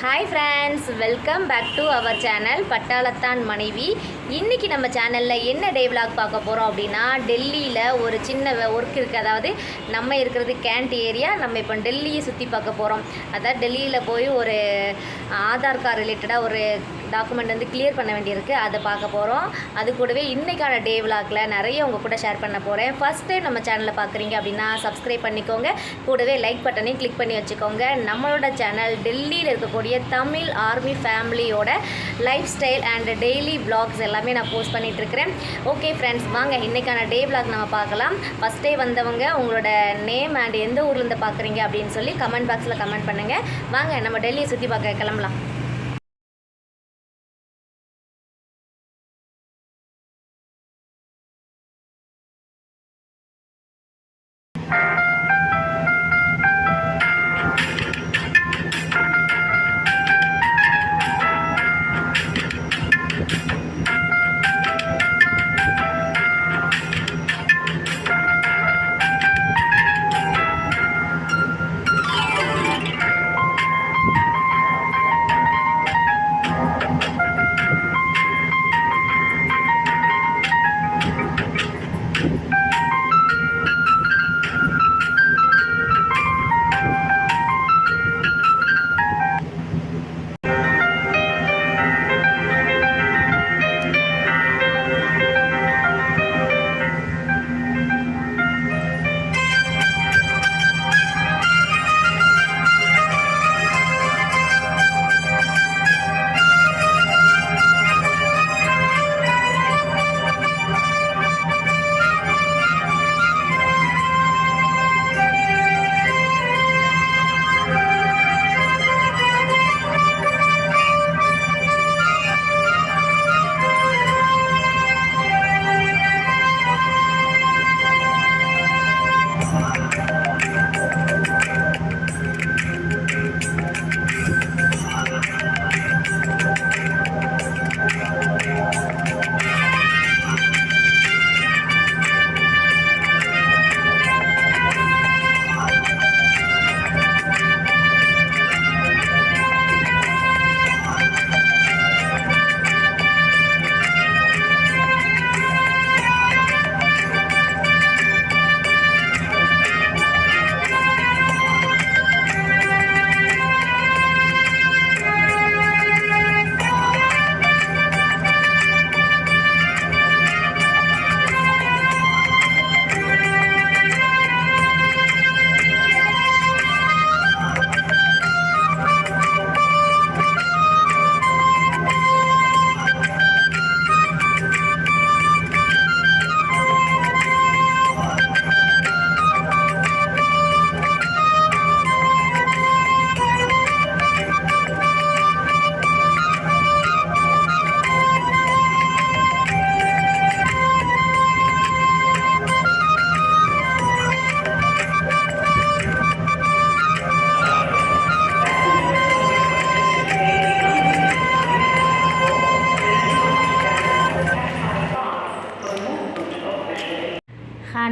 Hi friends, welcome back to our channel பட்டாளத்தான் மனைவி. இன்றைக்கி நம்ம சேனலில் என்ன டே விலாக் பார்க்க போகிறோம் அப்படின்னா, டெல்லியில் ஒரு சின்ன ஒர்க் இருக்குது. அதாவது நம்ம இருக்கிறது கேண்ட் ஏரியா. நம்ம இப்போ டெல்லியை சுற்றி பார்க்க போகிறோம். அதாவது டெல்லியில் போய் ஒரு ஆதார் கார்டு ரிலேட்டடாக ஒரு டாக்குமெண்ட் வந்து கிளியர் பண்ண வேண்டியிருக்கு. அதை பார்க்க போகிறோம். அது கூடவே இன்றைக்கான டே விலாகில் நிறைய உங்கள் கூட ஷேர் பண்ண போகிறேன். ஃபஸ்ட் டைம் நம்ம சேனலில் பார்க்குறீங்க அப்படின்னா சப்ஸ்கிரைப் பண்ணிக்கோங்க. கூடவே லைக் பட்டனையும் கிளிக் பண்ணி வச்சுக்கோங்க. நம்மளோட சேனல் டெல்லியில் இருக்கக்கூடிய தமிழ் ஆர்மி ஃபேமிலியோட life style and daily vlogs எல்லாமே நான் போஸ்ட் பண்ணிகிட்ருக்கிறேன். ஓகே ஃப்ரெண்ட்ஸ், வாங்க இன்றைக்கான டே விலாக் நம்ம பார்க்கலாம். ஃபஸ்ட் டே வந்தவங்க உங்களோட நேம் அண்ட் எந்த ஊர்லேருந்து பார்க்குறீங்க அப்படின்னு சொல்லி கமெண்ட் பாக்ஸில் கமெண்ட் பண்ணுங்கள். வாங்க நம்ம டெல்லியை சுற்றி பார்க்க கிளம்பலாம்.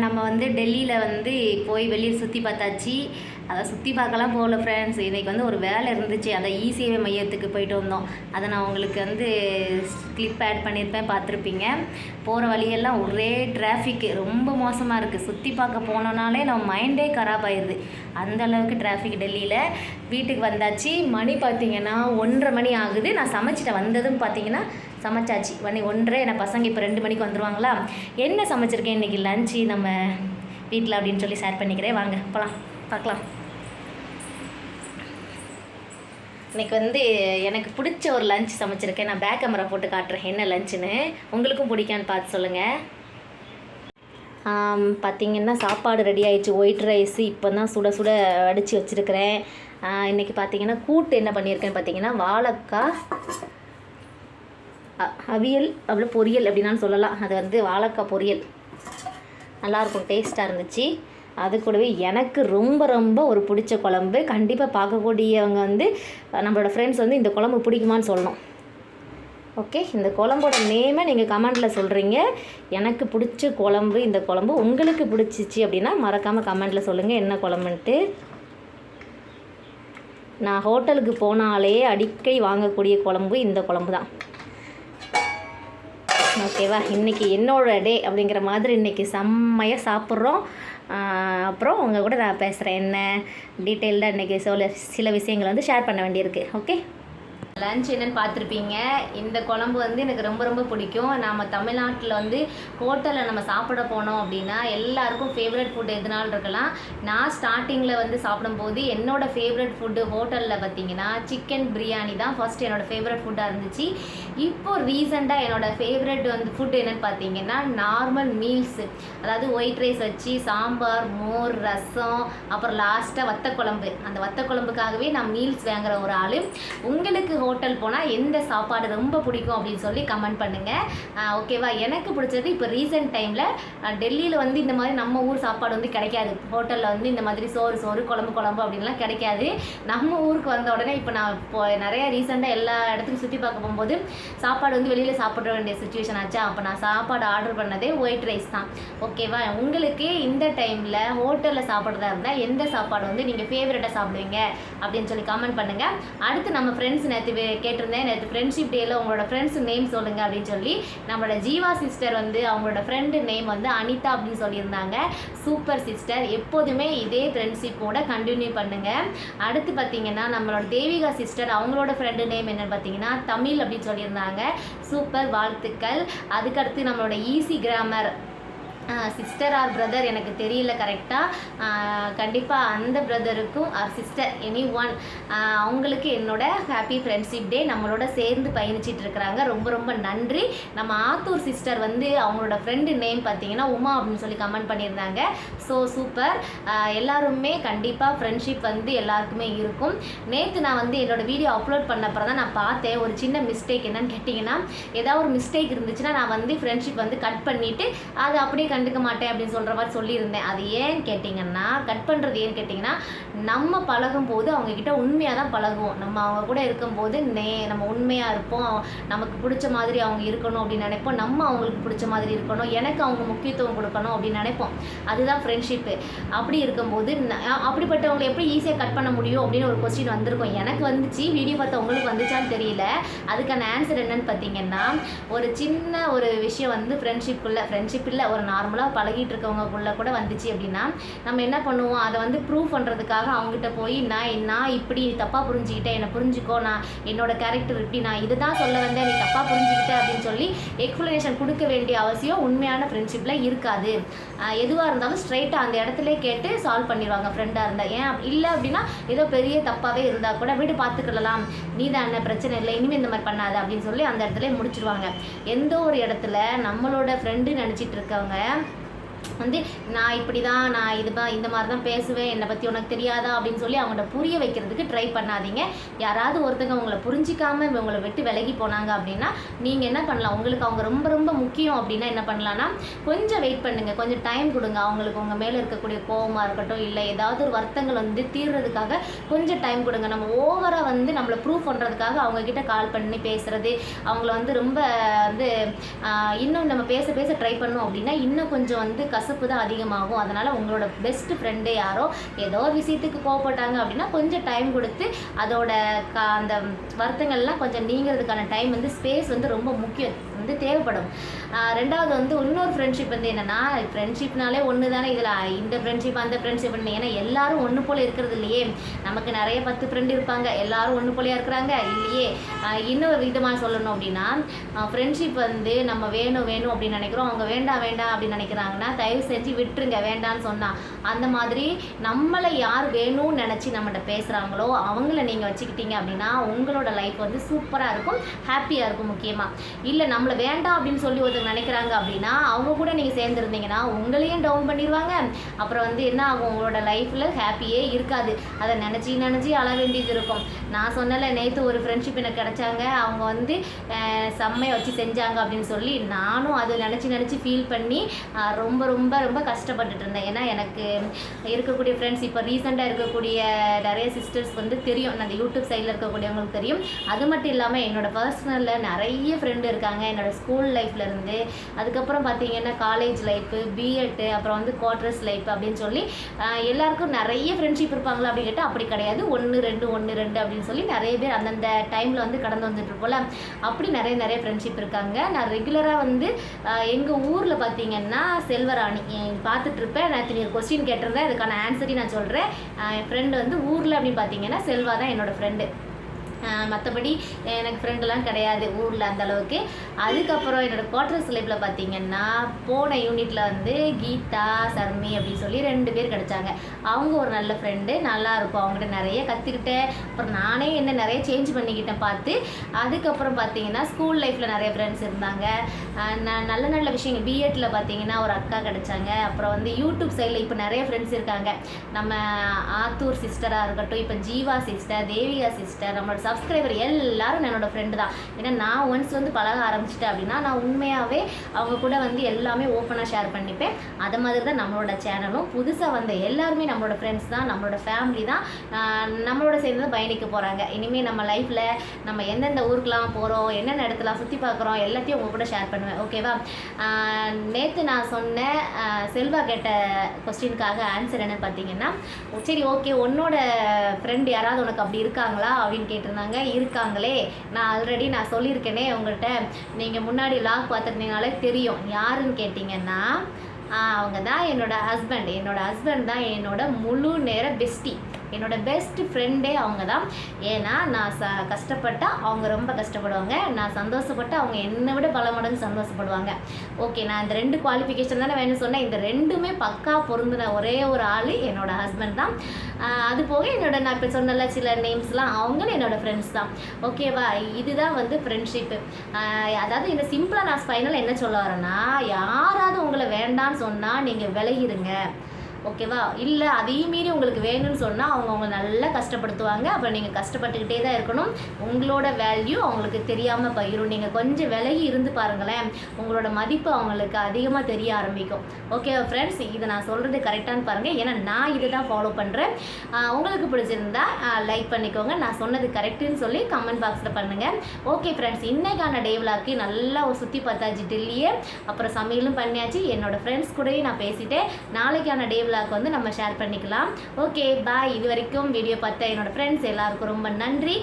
நம்ம வந்து டெல்லியில் வந்து போய் வெளியே சுற்றி பார்த்தாச்சு. அதை சுற்றி பார்க்கலாம் போகல ஃப்ரெண்ட்ஸ். இன்றைக்கி வந்து ஒரு வேலை இருந்துச்சு. அதை இ-சேவை மையத்துக்கு போயிட்டு வந்தோம். அதை நான் உங்களுக்கு வந்து கிளிப் ஆட் பண்ணியிருப்பேன், பார்த்துருப்பீங்க. போகிற வழியெல்லாம் ஒரே டிராஃபிக்கு, ரொம்ப மோசமாக இருக்குது. சுற்றி பார்க்க போனோன்னாலே நம்ம மைண்டே கராப் ஆயிடுது, அந்த அளவுக்கு டிராஃபிக் டெல்லியில். வீட்டுக்கு வந்தாச்சு. மணி பார்த்திங்கன்னா 1:30 மணி ஆகுது. நான் சமைச்சிட்டேன். வந்ததும் பார்த்திங்கன்னா சமைச்சாச்சு. 1:30. என் பசங்க இப்போ 2 மணிக்கு வந்துடுவாங்களா. என்ன சமைச்சிருக்கேன் இன்றைக்கி லஞ்சு நம்ம வீட்டில் அப்படின்னு சொல்லி ஷேர் பண்ணிக்கிறேன். வாங்க போகலாம், பார்க்கலாம். இன்றைக்கி வந்து எனக்கு பிடிச்ச ஒரு லஞ்ச் சமைச்சிருக்கேன். நான் பேக் கேமரா போட்டு காட்டுறேன் என்ன லஞ்சுன்னு. உங்களுக்கும் பிடிக்கான்னு பார்த்து சொல்லுங்கள். பார்த்திங்கன்னா சாப்பாடு ரெடி ஆகிடுச்சு. ஒயிட் ரைஸு இப்போ தான் சுட சுட அடித்து வச்சுருக்கிறேன். இன்றைக்கி பார்த்திங்கன்னா கூட்டு என்ன பண்ணியிருக்கேன்னு பார்த்திங்கன்னா வாழைக்காய் அவியல், அவ்வளோ பொரியல் அப்படின்னாலும் சொல்லலாம். அது வந்து வாழைக்காய் பொரியல் நல்லாயிருக்கும், டேஸ்ட்டாக இருந்துச்சு. அது கூடவே எனக்கு ரொம்ப ரொம்ப ஒரு பிடிச்ச குழம்பு. கண்டிப்பாக பார்க்கக்கூடியவங்க வந்து நம்மளோட ஃப்ரெண்ட்ஸ் வந்து இந்த குழம்பு பிடிக்குமான்னு சொல்லணும். ஓகே, இந்த குழம்போட நேமை நீங்கள் கமெண்டில் சொல்கிறீங்க. எனக்கு பிடிச்ச குழம்பு இந்த குழம்பு. உங்களுக்கு பிடிச்சிச்சு அப்படின்னா மறக்காமல் கமெண்டில் சொல்லுங்கள் என்ன குழம்புன்ட்டு. நான் ஹோட்டலுக்கு போனாலே அடிக்கடி வாங்கக்கூடிய குழம்பு இந்த குழம்பு தான். ஓகேவா, இன்றைக்கி என்னோட டே அப்படிங்கிற மாதிரி இன்றைக்கி செம்மையாக சாப்பிட்றோம். அப்புறம் உங்கள் கூட நான் பேசுகிறேன், என்ன டீட்டெயில்டாக இன்றைக்கி சில விஷயங்களை வந்து ஷேர் பண்ண வேண்டியிருக்கு. ஓகே, லன்ச் என்னென்னு பார்த்துருப்பீங்க. இந்த குழம்பு வந்து எனக்கு ரொம்ப ரொம்ப பிடிக்கும். நம்ம தமிழ்நாட்டில் வந்து ஹோட்டலில் நம்ம சாப்பிட போனோம் அப்படின்னா எல்லாருக்கும் ஃபேவரட் ஃபுட் எதுனாலும் இருக்கலாம். நான் ஸ்டார்டிங்கில் வந்து சாப்பிடும்போது என்னோடய ஃபேவரட் ஃபுட்டு ஹோட்டலில் பார்த்திங்கன்னா சிக்கன் பிரியாணி தான் ஃபஸ்ட்டு என்னோடய ஃபேவரட் ஃபுட்டாக இருந்துச்சு. இப்போது ரீசெண்டாக என்னோடய ஃபேவரட் வந்து ஃபுட் என்னென்னு பார்த்தீங்கன்னா நார்மல் மீல்ஸு, அதாவது ஒயிட் ரைஸ் வச்சு சாம்பார், மோர், ரசம், அப்புறம் லாஸ்ட்டாக வத்தக்குழம்பு. அந்த வத்தக்குழம்புக்காகவே நான் மீல்ஸ் வாங்குகிற ஒரு ஆள். உங்களுக்கு ஹோட்டல் போனால் எந்த சாப்பாடு ரொம்ப பிடிக்கும் அப்படின்னு சொல்லி கமெண்ட் பண்ணுங்கள். ஓகேவா, எனக்கு பிடிச்சது இப்போ ரீசெண்ட் டைமில் டெல்லியில் வந்து இந்த மாதிரி நம்ம ஊர் சாப்பாடு வந்து கிடைக்காது. ஹோட்டலில் வந்து இந்த மாதிரி சோறு குழம்பு அப்படின்லாம் கிடைக்காது. நம்ம ஊருக்கு வந்த உடனே இப்போ நான் இப்போ நிறைய ரீசெண்டாக எல்லா இடத்துக்கும் சுற்றி பார்க்க போகும்போது சாப்பாடு வந்து வெளியில் சாப்பிட வேண்டிய சுச்சுவேஷன் ஆச்சா. அப்போ நான் சாப்பாடு ஆர்டர் பண்ணதே ஒயிட் ரைஸ் தான். ஓகேவா, உங்களுக்கு இந்த டைமில் ஹோட்டலில் சாப்பிட்றதா இருந்தால் எந்த சாப்பாடு வந்து நீங்கள் ஃபேவரட்டாக சாப்பிடுவீங்க அப்படின்னு சொல்லி கமெண்ட் பண்ணுங்கள். அடுத்து நம்ம ஃப்ரெண்ட்ஸ் நேற்று கேட்டிருந்தேன், நேற்று ஃப்ரெண்ட்ஷிப் டேயில் உங்களோட ஃப்ரெண்ட்ஸ் நேம் சொல்லுங்கள் அப்படின்னு சொல்லி. நம்மளோட ஜீவா சிஸ்டர் வந்து அவங்களோட ஃப்ரெண்டு நேம் வந்து அனிதா அப்படின்னு சொல்லியிருந்தாங்க. சூப்பர் சிஸ்டர், எப்போதுமே இதே ஃப்ரெண்ட்ஷிப்போட கண்டினியூ பண்ணுங்கள். அடுத்து பார்த்தீங்கன்னா நம்மளோட தேவிகா சிஸ்டர், அவங்களோட ஃப்ரெண்டு நேம் என்னென்னு பார்த்தீங்கன்னா தமிழ் அப்படின்னு சொல்லியிருந்தாங்க. சூப்பர், வாழ்த்துக்கள். அதுக்கடுத்து நம்மளோட easy grammar sister or brother எனக்கு தெரியல கரெக்டாக, கண்டிப்பாக அந்த பிரதருக்கும் ஆர் சிஸ்டர் எனி ஒன் அவங்களுக்கு என்னோட ஹாப்பி ஃப்ரெண்ட்ஷிப் டே. நம்மளோட சேர்ந்து பயணிச்சிட்டு இருக்கிறாங்க, ரொம்ப ரொம்ப நன்றி. நம்ம ஆத்தூர் சிஸ்டர் வந்து அவங்களோட ஃப்ரெண்டு நேம் பார்த்தீங்கன்னா உமா அப்படின்னு சொல்லி கமெண்ட் பண்ணியிருந்தாங்க. ஸோ சூப்பர், எல்லாருமே கண்டிப்பாக ஃப்ரெண்ட்ஷிப் வந்து எல்லாருக்குமே இருக்கும். நேற்று நான் வந்து என்னோடய வீடியோ அப்லோட் பண்ண அப்புறம் தான் நான் பார்த்தேன் ஒரு சின்ன மிஸ்டேக். என்னன்னு கேட்டிங்கன்னா, ஏதாவது ஒரு மிஸ்டேக் இருந்துச்சுன்னா நான் வந்து ஃப்ரெண்ட்ஷிப் வந்து கட் பண்ணிவிட்டு அதை அப்படியே கண்டுக்க மாட்டேன் அப்படின்னு சொல்கிற மாதிரி சொல்லியிருந்தேன். அது ஏன்னு கேட்டிங்கன்னா, கட் பண்ணுறது ஏன்னு கேட்டிங்கன்னா, நம்ம பழகும் போது அவங்கக்கிட்ட உண்மையாக தான் பழகுவோம். நம்ம அவங்க கூட இருக்கும்போது நம்ம உண்மையாக இருப்போம். நமக்கு பிடிச்ச மாதிரி அவங்க இருக்கணும் அப்படின்னு நினைப்போம். நம்ம அவங்களுக்கு பிடிச்ச மாதிரி இருக்கணும், எனக்கு அவங்க முக்கியத்துவம் கொடுக்கணும் அப்படின்னு நினைப்போம். அதுதான் ஃப்ரெண்ட்ஷிப்பு. அப்படி இருக்கும்போது அப்படிப்பட்டவங்களை எப்படி ஈஸியாக கட் பண்ண முடியும் அப்படின்னு ஒரு கொஸ்டின் வந்திருக்கும். எனக்கு வந்துச்சு, வீடியோ பார்த்து உங்களுக்கு வந்துச்சான்னு தெரியல. அதுக்கான ஆன்சர் என்னன்னு பார்த்தீங்கன்னா, ஒரு சின்ன ஒரு விஷயம் வந்து ஃப்ரெண்ட்ஷிப் இல்லை, ஒரு நார்மலாக பழகிட்டு இருக்கவங்களுக்குள்ள கூட வந்துச்சு அப்படின்னா நம்ம என்ன பண்ணுவோம், அதை வந்து ப்ரூவ் பண்ணுறதுக்காக அவங்ககிட்ட போய் நான் இப்படி தப்பாக புரிஞ்சுக்கிட்டேன், என்னை புரிஞ்சுக்கோ, நான் என்னோட கேரக்டர் இப்படி, நான் இதை தான் சொல்ல வந்தேன், நீ தப்பாக புரிஞ்சுக்கிட்டேன் அப்படின்னு சொல்லி எக்ஸ்ப்ளனேஷன் கொடுக்க வேண்டிய அவசியம் உண்மையான ஃப்ரெண்ட்ஷிப்பில் இருக்காது. எதுவாக இருந்தாலும் ஸ்ட்ரைட்டாக அந்த இடத்துல கேட்டு சால்வ் பண்ணிடுவாங்க ஃப்ரெண்டாக இருந்தால். ஏன் இல்லை அப்படின்னா ஏதோ பெரிய தப்பாகவே இருந்தால் கூட வீடு பார்த்துக்கலாம், நீ தான் என்ன பிரச்சனை இல்லை, இனிமேல் இந்த மாதிரி பண்ணாத அப்படின்னு சொல்லி அந்த இடத்துல முடிச்சிடுவாங்க. எந்த ஒரு இடத்துல நம்மளோட ஃப்ரெண்டு நினச்சிட்டு இருக்கவங்க வந்து நான் இப்படி தான், நான் இந்த மாதிரி தான் பேசுவேன், என்னை பற்றி உனக்கு தெரியாதா அப்படின்னு சொல்லி அவங்கள்ட்ட புரிய வைக்கிறதுக்கு ட்ரை பண்ணாதீங்க. யாராவது ஒருத்தங்க உங்களை புரிஞ்சிக்காமல் உங்களை விட்டு விலகி போனாங்க அப்படின்னா நீங்கள் என்ன பண்ணலாம், உங்களுக்கு அவங்க ரொம்ப ரொம்ப முக்கியம் அப்படின்னா என்ன பண்ணலான்னா, கொஞ்சம் வெயிட் பண்ணுங்கள், கொஞ்சம் டைம் கொடுங்க. அவங்களுக்கு உங்கள் மேலே இருக்கக்கூடிய கோபமாக இருக்கட்டும், இல்லை ஏதாவது ஒரு வருத்தங்கள் வந்து தீர்றதுக்காக கொஞ்சம் டைம் கொடுங்க. நம்ம ஓவராக வந்து நம்மளை ப்ரூவ் பண்ணுறதுக்காக அவங்கக்கிட்ட கால் பண்ணி பேசுகிறது, அவங்கள வந்து ரொம்ப வந்து இன்னும் நம்ம பேச ட்ரை பண்ணோம் அப்படின்னா இன்னும் கொஞ்சம் வந்து கசப்பு தான் அதிகமாகும். அதனால் உங்களோட பெஸ்ட் ஃப்ரெண்டு யாரோ ஏதோ ஒரு விஷயத்துக்கு கோவப்பட்டாங்க அப்படின்னா கொஞ்சம் டைம் கொடுத்து அதோட அந்த வருத்தங்கள்லாம் கொஞ்சம் நீங்கிறதுக்கான டைம் வந்து ஸ்பேஸ் வந்து ரொம்ப முக்கியம் வந்து தேவைப்படும். ரெண்டாவது வந்து இன்னொரு ஃப்ரெண்ட்ஷிப் வந்து என்னென்னா, ஃப்ரெண்ட்ஷிப்னாலே ஒன்று தானே, இதில் இந்த ஃப்ரெண்ட்ஷிப் அந்த ஃப்ரெண்ட்ஷிப் ஏன்னா எல்லாரும் ஒன்று போல் இருக்கிறது இல்லையே. நமக்கு நிறைய 10 ஃப்ரெண்டு இருப்பாங்க, எல்லாரும் ஒன்று போலையாக இருக்கிறாங்க இல்லையே. இன்னொரு விதமாக சொல்லணும் அப்படின்னா, ஃப்ரெண்ட்ஷிப் வந்து நம்ம வேணும் அப்படின்னு நினைக்கிறோம், அவங்க வேண்டாம் அப்படின்னு நினைக்கிறாங்கன்னா தயவு செஞ்சு விட்டுருங்க வேண்டான்னு சொன்னால். அந்த மாதிரி நம்மளை யார் வேணும்னு நினச்சி நம்மகிட்ட பேசுகிறாங்களோ அவங்கள நீங்கள் வச்சுக்கிட்டீங்க அப்படின்னா உங்களோட லைஃப் வந்து சூப்பராக இருக்கும், ஹாப்பியாக இருக்கும். முக்கியமாக இல்லை நம்மளை வேண்டாம் அப்படின்னு சொல்லி ஒருத்தர் நினைக்கிறாங்க அப்படின்னா அவங்க கூட நீங்கள் சேர்ந்துருந்தீங்கன்னா உங்களையும் டவுன் பண்ணிடுவாங்க. அப்புறம் வந்து என்ன ஆகும், உங்களோட லைஃப்பில் ஹாப்பியே இருக்காது. அதை நினச்சி அழ வேண்டியது இருக்கும். நான் சொன்னல நேற்று ஒரு ஃப்ரெண்ட்ஷிப் எனக்கு கிடச்சாங்க, அவங்க வந்து செம்மையை வச்சு செஞ்சாங்க அப்படின்னு சொல்லி நானும் அதை நினச்சி ஃபீல் பண்ணி ரொம்ப ரொம்ப ரொம்ப கஷ்டப்பட்டுட்டு இருந்தேன். ஏன்னா எனக்கு இருக்கக்கூடிய ஃப்ரெண்ட்ஸ் இப்போ ரீசெண்டாக இருக்கக்கூடிய நிறைய சிஸ்டர்ஸ் வந்து தெரியும், அந்த யூடியூப் சைடில் இருக்கக்கூடியவங்களுக்கு தெரியும். அது மட்டும் இல்லாமல் என்னோடய பர்சனலில் நிறைய ஃப்ரெண்டு இருக்காங்க. என்னோடய ஸ்கூல் லைஃப்லேருந்து கிடையாது. அதுக்கப்புறம் பார்த்தீங்கன்னா காலேஜ் லைஃபு, பிஎட்டு, அப்புறம் வந்து குவார்ட்டர்ஸ் லைஃப் அப்படின்னு சொல்லி எல்லாருக்கும் நிறைய ஃப்ரெண்ட்ஷிப் இருப்பாங்களா அப்படின்னு கேட்டால் அப்படி கிடையாது. 1-2 அப்படின்னு சொல்லி நிறைய பேர் அந்தந்த டைமில் வந்து கடந்து வந்துட்டு இருப்போம்ல, அப்படி நிறைய ஃப்ரெண்ட்ஷிப் இருக்காங்க. நான் ரெகுலராக வந்து எங்கள் ஊரில் பார்த்தீங்கன்னா செல்வராணி பார்த்துட்டு இருப்பேன். நான் நீ ஒரு கொஸ்டின் கேட்டிருந்தேன், அதுக்கான ஆன்சரையும் நான் சொல்கிறேன். என் ஃப்ரெண்டு வந்து ஊரில் அப்படின்னு பார்த்தீங்கன்னா செல்வா தான் என்னோடய ஃப்ரெண்டு. மற்றபடி எனக்கு ஃப்ரெண்டெல்லாம் கிடையாது ஊரில் அந்தளவுக்கு. அதுக்கப்புறம் என்னோடய குவார்ட்டர்ஸ் லைஃப்பில் பார்த்தீங்கன்னா போன யூனிட்டில் வந்து கீதா, சர்மி அப்படின்னு சொல்லி 2 பேர் கிடச்சாங்க. அவங்க ஒரு நல்ல ஃப்ரெண்டு, நல்லாயிருக்கும். அவங்ககிட்ட நிறைய கற்றுக்கிட்டேன். அப்புறம் நானே என்ன நிறைய சேஞ்ச் பண்ணிக்கிட்டேன் பார்த்து. அதுக்கப்புறம் பார்த்தீங்கன்னா ஸ்கூல் லைஃப்பில் நிறைய ஃப்ரெண்ட்ஸ் இருந்தாங்க. நான் நல்ல விஷயங்கள் பிஎட்டில் பார்த்தீங்கன்னா ஒரு அக்கா கிடச்சாங்க. அப்புறம் வந்து யூடியூப் சைடில் இப்போ நிறைய ஃப்ரெண்ட்ஸ் இருக்காங்க. நம்ம ஆத்தூர் சிஸ்டராக இருக்கட்டும், இப்போ ஜீவா சிஸ்டர், தேவிகா சிஸ்டர், நம்மளோட சப்ஸ்கிரைபர் எல்லாரும் என்னோடய ஃப்ரெண்டு தான். ஏன்னா நான் ஒன்ஸ் வந்து பழக ஆரம்பிச்சிட்டேன் அப்படின்னா நான் உண்மையாகவே அவங்க கூட வந்து எல்லாமே ஓப்பனாக ஷேர் பண்ணிப்பேன். அது மாதிரி தான் நம்மளோட சேனலும். புதுசாக வந்த எல்லாருமே நம்மளோட ஃப்ரெண்ட்ஸ் தான், நம்மளோட ஃபேமிலி தான். நம்மளோட சேர்ந்து தான் பயணிக்க போகிறாங்க. இனிமேல் நம்ம லைஃப்பில் நம்ம எந்தெந்த ஊருக்கெலாம் போகிறோம், என்னென்ன இடத்துலாம் சுற்றி பார்க்குறோம் எல்லாத்தையும் உங்கள் கூட ஷேர் பண்ணுவேன். ஓகேவா? நேற்று நான் சொன்ன செல்வா கேட்ட கொஸ்டினுக்காக ஆன்சர் என்னன்னு பார்த்தீங்கன்னா, சரி ஓகே உன்னோட ஃப்ரெண்ட் யாராவது உனக்கு அப்படி இருக்காங்களா அப்படின்னு கேட்டிருந்தாங்க. இருக்காங்களே, நான் ஆல்ரெடி நான் சொல்லியிருக்கேனே உங்கள்கிட்ட, நீங்கள் முன்னாடி லாக் பார்த்துருந்தீங்கனாலே தெரியும். யாருன்னு கேட்டிங்கன்னா அவங்க தான் என்னோடய ஹஸ்பண்ட் தான் என்னோட முழு நேர பெஸ்டி, என்னோட பெஸ்ட் ஃப்ரெண்டே அவங்க தான். ஏன்னா நான் கஷ்டப்பட்டால் அவங்க ரொம்ப கஷ்டப்படுவாங்க, நான் சந்தோஷப்பட்டால் அவங்க என்னை விட பல மடங்கு சந்தோஷப்படுவாங்க. ஓகே, நான் இந்த 2 குவாலிஃபிகேஷன் தானே வேணும்னு சொன்னேன். இந்த 2மே பக்கா பொருந்தின ஒரே ஒரு ஆள் என்னோட ஹஸ்பண்ட் தான். அது போக நான் இப்போ சொன்னல சில நேம்ஸ்லாம் அவங்களும் என்னோடய ஃப்ரெண்ட்ஸ் தான். ஓகேவா? இதுதான் வந்து ஃப்ரெண்ட்ஷிப்பு. அதாவது இந்த சிம்பிளாக நான் ஃபைனல் என்ன சொல்ல வரேன்னா, யாராவது உங்களை வேண்டான்னு சொன்னால் நீங்கள் விலகிருங்க. ஓகேவா? இல்லை அதையும் மீறி உங்களுக்கு வேணும்னு சொன்னால் அவங்க நல்லா கஷ்டப்படுத்துவாங்க. அப்புறம் நீங்கள் கஷ்டப்பட்டுக்கிட்டே தான் இருக்கணும். உங்களோட வேல்யூ அவங்களுக்கு தெரியாமல் போயிடும். நீங்கள் கொஞ்சம் விலகி இருந்து பாருங்களேன், உங்களோட மதிப்பு அவங்களுக்கு அதிகமாக தெரிய ஆரம்பிக்கும். ஓகேவா ஃப்ரெண்ட்ஸ்? இதை நான் சொல்கிறது கரெக்டானு பாருங்கள். ஏன்னா நான் இதை தான் ஃபாலோ பண்ணுறேன். உங்களுக்கு பிடிச்சிருந்தா லைக் பண்ணிக்கோங்க. நான் சொன்னது கரெக்டுன்னு சொல்லி கமெண்ட் பாக்ஸில் பண்ணுங்கள். ஓகே ஃப்ரெண்ட்ஸ், இன்றைக்கான டே விளாக்கு நல்லா சுற்றி பார்த்தாச்சு டெல்லியே. அப்புறம் சமையலும் பண்ணியாச்சு. என்னோடய ஃப்ரெண்ட்ஸ் கூடயும் நான் பேசிட்டேன். நாளைக்கான டே விளாக் வந்து நம்ம ஷேர் பண்ணிக்கலாம். Okay bye. இது வரைக்கும் வீடியோ பார்த்த என்னோடய ஃப்ரெண்ட்ஸ் எல்லாருக்கும் ரொம்ப நன்றி.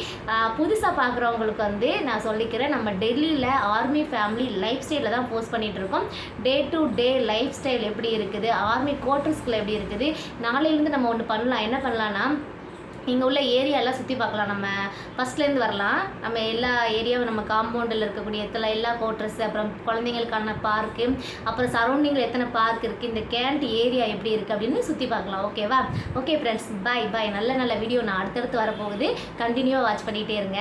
புதுசாக பார்க்குறவங்களுக்கு வந்து நான் சொல்லிக்கிறேன், நம்ம டெல்லியில் ஆர்மி ஃபேமிலி லைஃப் ஸ்டைலில் தான் போஸ்ட் பண்ணிகிட்டு இருக்கோம். Day to day life style எப்படி இருக்குது, ஆர்மி குவார்ட்டர்ஸ்குள்ளே எப்படி இருக்குது. நாளையிலேருந்து நம்ம ஒன்று பண்ணலாம். என்ன பண்ணலான்னா, இங்கே உள்ள ஏரியாலாம் சுற்றி பார்க்கலாம். நம்ம ஃபஸ்ட்லேருந்து வரலாம். நம்ம எல்லா ஏரியாவும் நம்ம காம்பவுண்டில் இருக்கக்கூடிய எல்லா குவார்ட்டர்ஸ், அப்புறம் குழந்தைங்களுக்கான பார்க்கு, அப்புறம் சரௌண்டிங்கில் எத்தனை பார்க் இருக்குது, இந்த கேண்ட் ஏரியா எப்படி இருக்குது அப்படின்னு சுற்றி பார்க்கலாம். ஓகேவா? ஓகே ஃப்ரெண்ட்ஸ், பாய். நல்ல வீடியோ நான் அடுத்தடுத்து வரப்போகுது. கண்டினியூவாக வாட்ச் பண்ணிகிட்டே இருங்க.